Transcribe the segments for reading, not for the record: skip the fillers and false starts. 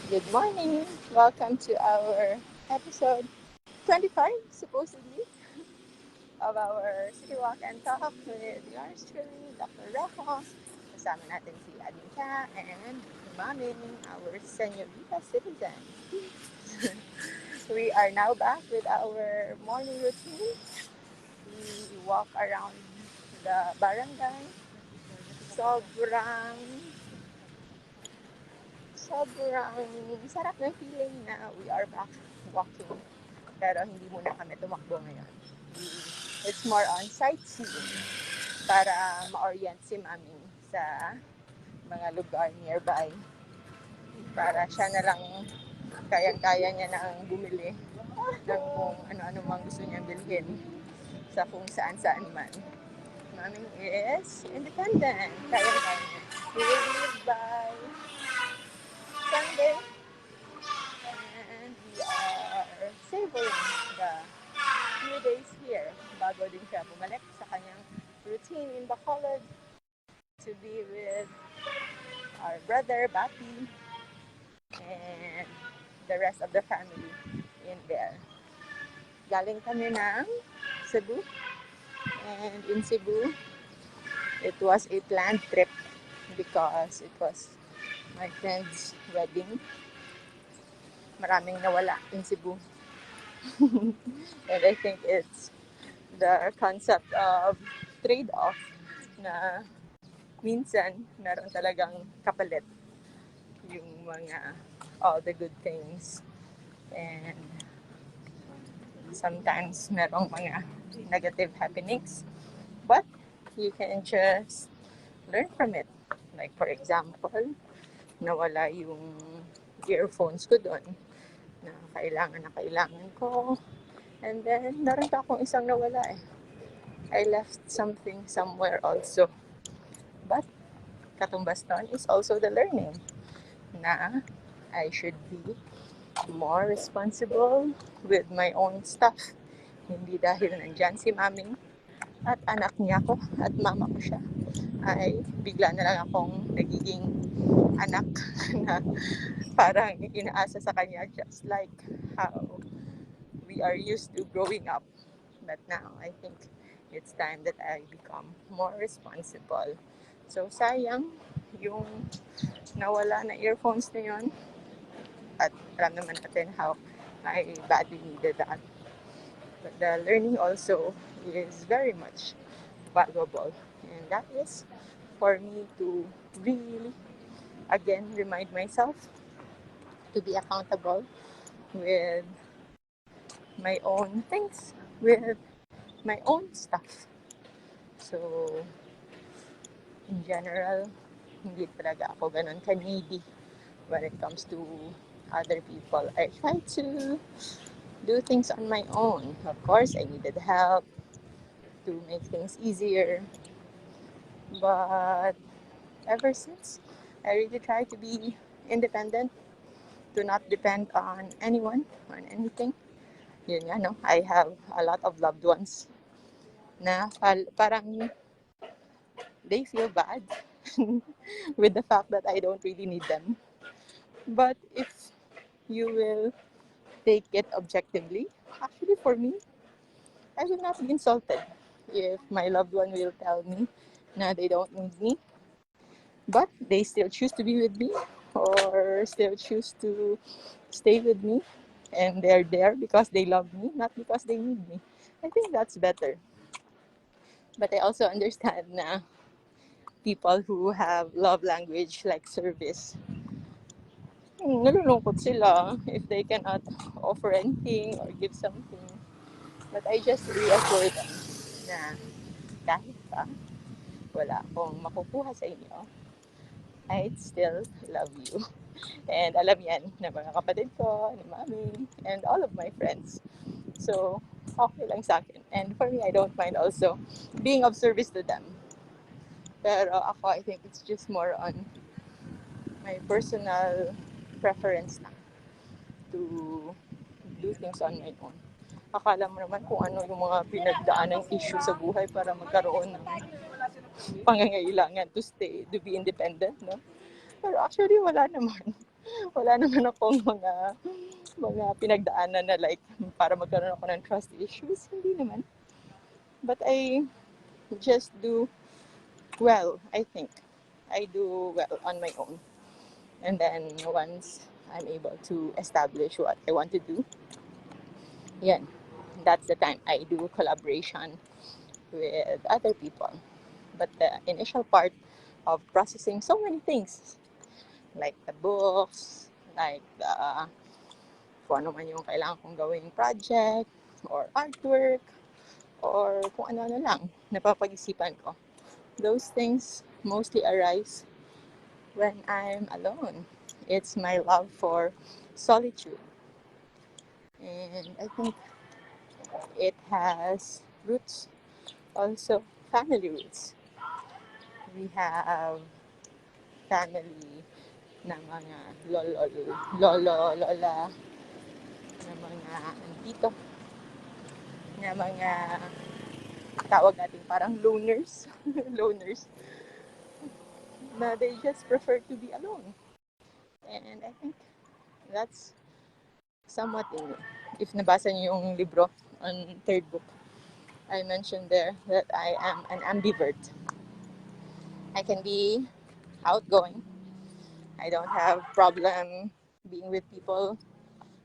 Good morning. Welcome to our episode 25, supposedly, of our City Walk and Talk with yours truly, Dr. Rojo. Kasama natin si Adinka and Maming, our senorita citizen. We are now back with our morning routine. We walk around the barangay. Sobrang, sobrang sarap ng feeling na we are back walking. Pero hindi muna kami tumakbo ngayon. It's more on sightseeing para ma-orient si Mami sa mga lugar nearby. Para siya na lang kayang-kaya niya nang bumili ng kung ano-ano mang gusto niyang bilhin sa kung saan-saan man. Mami is independent. Kayang-kaya niya. We will leave by Sunday and we are savoring the few days here bago din siya bumalik sa kanyang routine in Bacolod to be with our brother, Bati, and the rest of the family in there. Galing kami ng Cebu, and in Cebu, it was a planned trip because it was my friend's wedding. Maraming nawala in Cebu. And I think it's the concept of trade-off na minsan meron talagang kapalit yung mga all the good things and sometimes merong mga negative happenings but you can just learn from it, like for example nawala yung earphones ko doon na kailangan ko, and then meron pa akong isang nawala I left something somewhere also, but katumbas nun is also the learning na I should be more responsible with my own stuff. Hindi dahil nandyan si maming at anak niya ko at mama ko siya, ay bigla na lang akong nagiging anak na parang inaasa sa kanya just like how we are used to growing up. But now, I think it's time that I become more responsible. So, sayang yung nawala na earphones na yun. At alam naman natin how I badly needed that. But the learning also is very much valuable. And that is for me to really, again, remind myself to be accountable with my own things, with my own stuff. So, in general, hindi talaga ako ganun ka-needy when it comes to other people. I try to do things on my own. Of course, I needed help to make things easier. But ever since, I really try to be independent, to not depend on anyone, on anything. Yun nga, no? I have a lot of loved ones na parang they feel bad with the fact that I don't really need them. But if you will take it objectively, actually for me, I will not be insulted if my loved one will tell me na they don't need me, but they still choose to be with me or still choose to stay with me and they're there because they love me, not because they need me. I think that's better. But I also understand na people who have love language like service, nalulungkot sila if they cannot offer anything or give something. But I just reassure them na kahit pa wala akong makukuha sa inyo, I still love you. And alam yan ng mga kapatid ko, ni mami, and all of my friends. So, okay lang sa akin. And for me, I don't mind also being of service to them. Pero ako, I think it's just more on my personal preference na to do things on my own. Akala mo naman kung ano yung mga pinagdaanang issue sa buhay para magkaroon ng pangangailangan to stay, to be independent, no? Pero actually, wala naman. wala naman akong mga pinagdaanan na like para magkaroon ako ng trust issues. Hindi naman. But I just do well, I think. I do well on my own. And then once I'm able to establish what I want to do, yan, that's the time I do collaboration with other people. But the initial part of processing so many things, like the books, like the kung ano man yung kailangan kong gawing project or artwork or kung ano-ano lang napapag-isipan ko. Those things mostly arise when I'm alone. It's my love for solitude. And I think it has roots, also family roots. We have family na mga lola, na mga tito, na mga tawag natin parang loners, loners, na they just prefer to be alone. And I think that's somewhat in me. If nabasa niyo yung libro on third book, I mentioned there that I am an ambivert. I can be outgoing. I don't have problem being with people,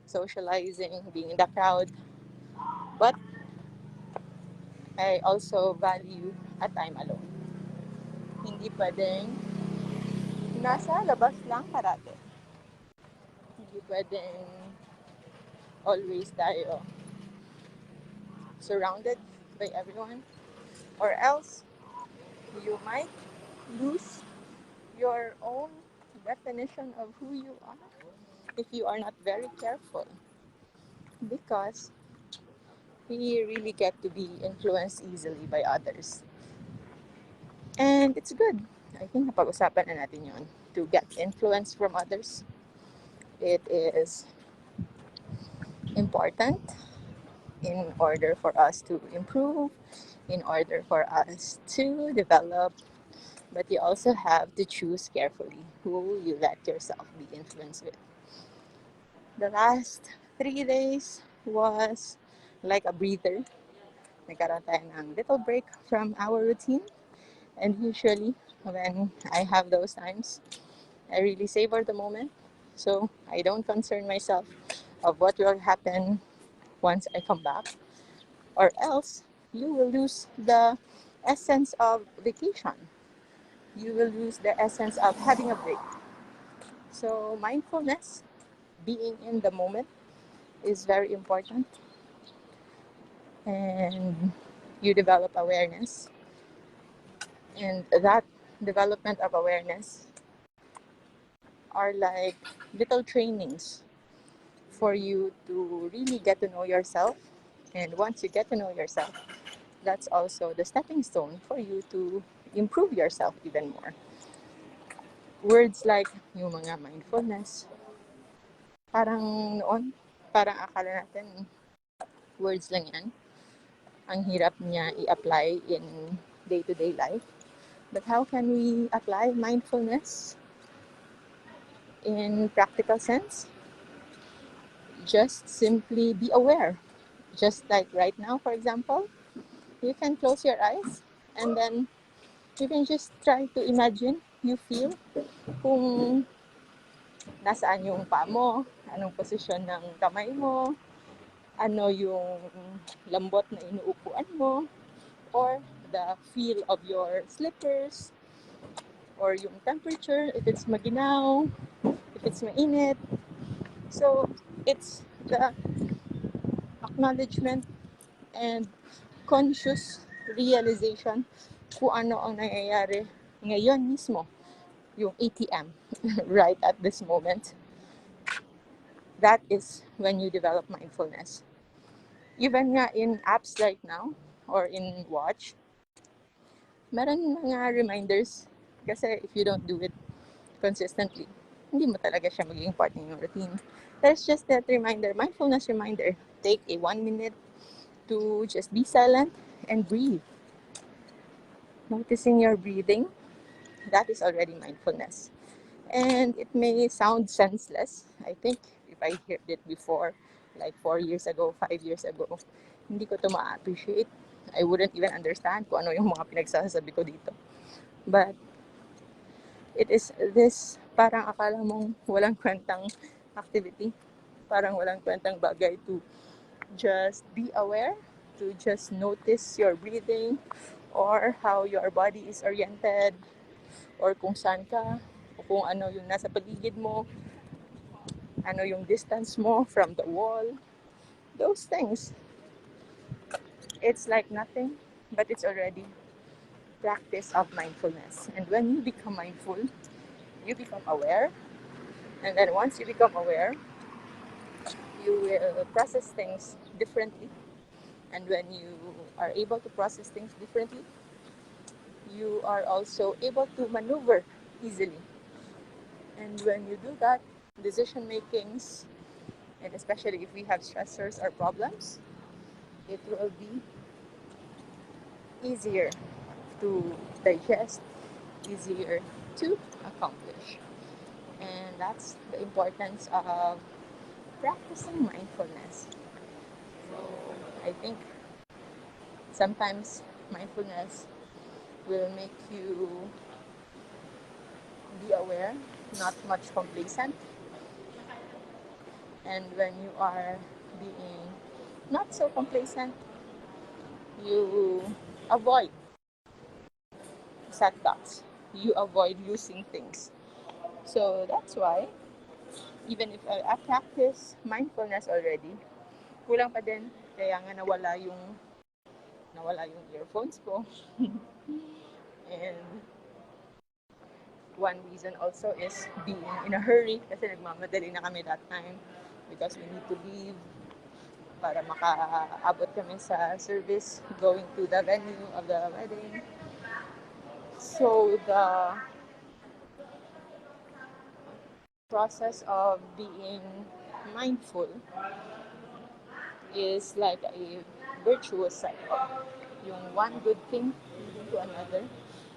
socializing, being in the crowd. But I also value a time alone. Hindi pwedeng nasa labas lang parate. Hindi pwedeng always tayo surrounded by everyone. Or else, you might lose your own definition of who you are if you are not very careful. Because we really get to be influenced easily by others. And it's good. I think napag-usapan na natin yun. To get influence from others, it is important in order for us to improve, in order for us to develop. But you also have to choose carefully who you let yourself be influenced with. The last 3 days was like a breather. Nagkaroon tayo ng little break from our routine. And usually, when I have those times, I really savor the moment. So I don't concern myself of what will happen once I come back. Or else, you will lose the essence of vacation. You will lose the essence of having a break. So mindfulness, being in the moment, is very important. And you develop awareness. And that development of awareness are like little trainings for you to really get to know yourself. And once you get to know yourself, that's also the stepping stone for you to improve yourself even more. Words like yung mga mindfulness, parang noon, parang akala natin words lang yan. Ang hirap niya i-apply in day-to-day life. But how can we apply mindfulness in practical sense? Just simply be aware. Just like right now, for example, you can close your eyes and then you can just try to imagine, you feel kung nasaan yung paa mo, anong posisyon ng kamay mo, ano yung lambot na inuupuan mo, or the feel of your slippers, or yung temperature, if it's maginaw, if it's mainit. So, it's the acknowledgement and conscious realization kung ano ang nangyayari ngayon mismo, yung ATM, right at this moment. That is when you develop mindfulness. Even nga in apps right now, or in watch, meron mga reminders. Kasi if you don't do it consistently, hindi mo talaga siya magiging part ng yung routine. There's just that reminder, mindfulness reminder. Take a 1 minute to just be silent and breathe. Noticing your breathing, that is already mindfulness. And it may sound senseless. I think if I heard it before, like 4 years ago, 5 years ago, hindi ko to ma-appreciate. I wouldn't even understand kung ano yung mga pinagsasabi ko dito. But it is this parang akala mong walang kwentang activity, parang walang kwentang bagay to just be aware, to just notice your breathing or how your body is oriented or kung saan ka o kung ano yung nasa paligid mo, ano yung distance mo from the wall. Those things, it's like nothing, but it's already practice of mindfulness. And when you become mindful, you become aware. And then once you become aware, you will process things differently. And when you are able to process things differently, you are also able to maneuver easily. And when you do that, decision makings, and especially if we have stressors or problems, it will be easier to digest, easier to accomplish. And that's the importance of practicing mindfulness. So I think sometimes mindfulness will make you be aware, not much complacent. And when you are being not so complacent, you avoid setbacks, you avoid losing things. So that's why, even if I practice mindfulness already, kulang pa din, kaya nga nawala yung earphones ko. And one reason also is being in a hurry kasi nagmamadali na kami that time because we need to leave para makaabot kami sa service going to the venue of the wedding. So the process of being mindful is like a virtuous cycle. Yung one good thing leading to another.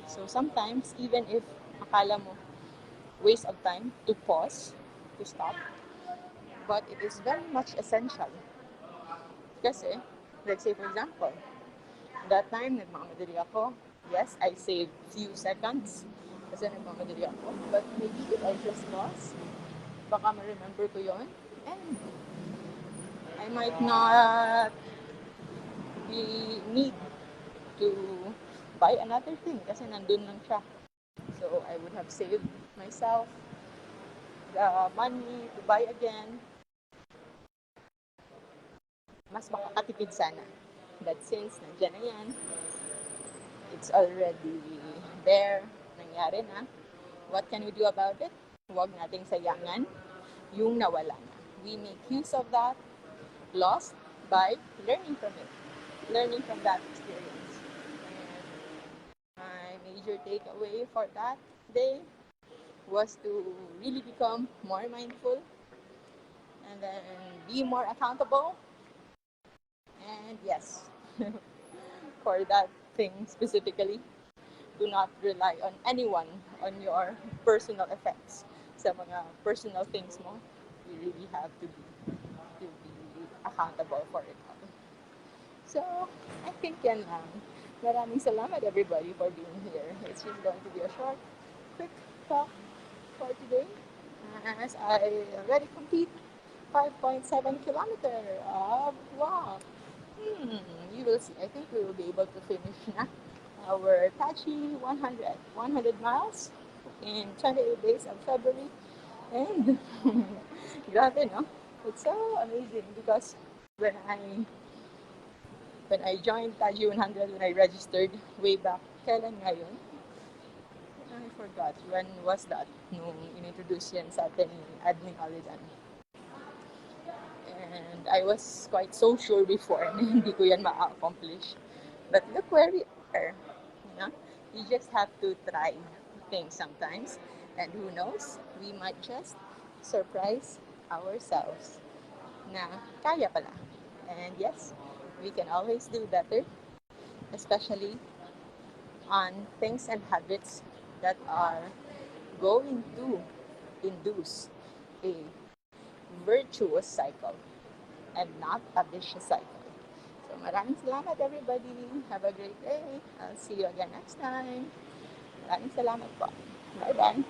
So sometimes, even if akala mo waste of time to pause, to stop, but it is very much essential. Kasi, let's say for example, that time nagmamadali ako. Yes, I saved few seconds kasi nagmamadali ako. But maybe if I just pause, baka ma-remember ko yon and I might not be need to buy another thing kasi nandun lang siya. So I would have saved myself the money to buy again. Mas makakatipid sana. But since nandiyan na yan, it's already there, nangyari na, what can we do about it? Huwag nating sayangan yung nawala na. We make use of that loss by learning from it, learning from that experience. And my major takeaway for that day was to really become more mindful and then be more accountable. And yes, for that thing specifically, do not rely on anyone on your personal effects. Sa mga personal things mo, you really have to be accountable for it all. So, I think yan lang. Maraming salamat everybody for being here. It's just going to be a short, quick talk for today. As I already complete 5.7 kilometer of walk. You will see. I think we will be able to finish na our Tachi 100 miles in 28 days of February. And grabe, no? It's so amazing because when I joined Taji 100, when I registered way back, kailan ngayon? I forgot. When was that? Nung inintroduce yan sa atin ni Admin Alidan. And I was quite so sure before na hindi ko yan ma-accomplish. But look where we are. You know? You just have to try things sometimes. And who knows, we might just surprise ourselves na kaya pala. And yes, we can always do better, especially on things and habits that are going to induce a virtuous cycle and not a vicious cycle. So maraming salamat everybody. Have a great day. I'll see you again next time. Maraming salamat po. Bye-bye.